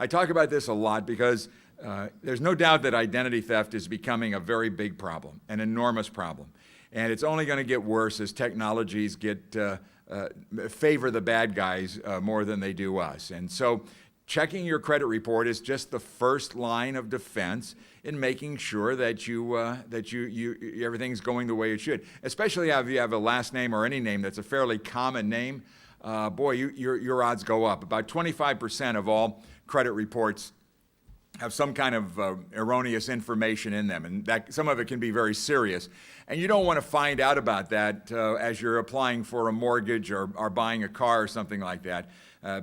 I talk about this a lot because there's no doubt that identity theft is becoming a very big problem, an enormous problem. And it's only going to get worse as technologies favor the bad guys more than they do us. And so checking your credit report is just the first line of defense in making sure that everything's going the way it should. Especially if you have a last name or any name that's a fairly common name, boy, your odds go up. About 25% of all credit reports have some kind of erroneous information in them, and that some of it can be very serious. And you don't want to find out about that as you're applying for a mortgage or buying a car or something like that,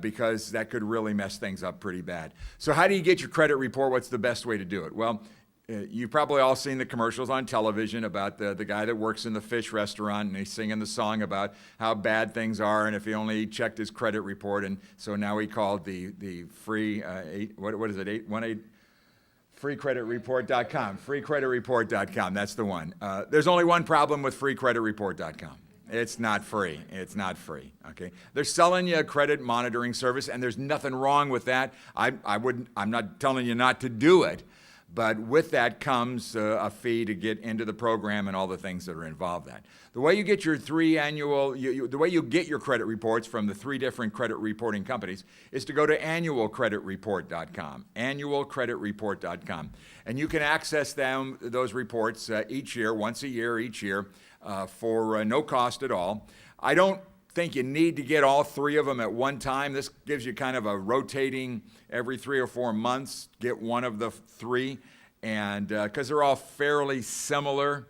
because that could really mess things up pretty bad. So how do you get your credit report? What's the best way to do it? Well, you've probably all seen the commercials on television about the guy that works in the fish restaurant, and he's singing the song about how bad things are, and if he only checked his credit report. And so now he called the free, what is it, 818? freecreditreport.com, freecreditreport.com, that's the one. There's only one problem with freecreditreport.com. It's not free. It's not free, okay? They're selling you a credit monitoring service, and there's nothing wrong with that. I'm not telling you not to do it, but with that comes a fee to get into the program and all the things that are involved in that. The way you get your the way you get your credit reports from the 3 different credit reporting companies is to go to annualcreditreport.com, annualcreditreport.com. And you can access those reports each year, once a year, each year, for no cost at all. I don't think you need to get all 3 of them at one time. This gives you kind of a rotating every 3 or 4 months, get one of the 3, and because they're all fairly similar.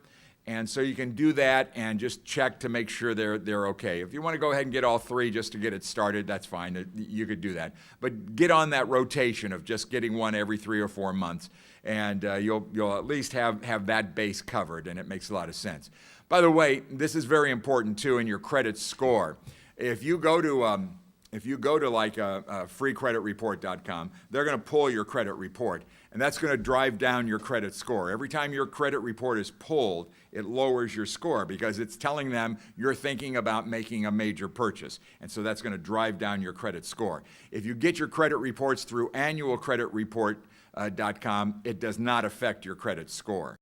And so you can do that and just check to make sure they're okay. If you want to go ahead and get all 3 just to get it started, that's fine. You could do that. But get on that rotation of just getting one every 3 or 4 months, and you'll at least have that base covered, and it makes a lot of sense. By the way, this is very important too in your credit score. If you go to like freecreditreport.com, they're going to pull your credit report, and that's going to drive down your credit score. Every time your credit report is pulled, it lowers your score because it's telling them you're thinking about making a major purchase, and so that's going to drive down your credit score. If you get your credit reports through annualcreditreport.com, it does not affect your credit score.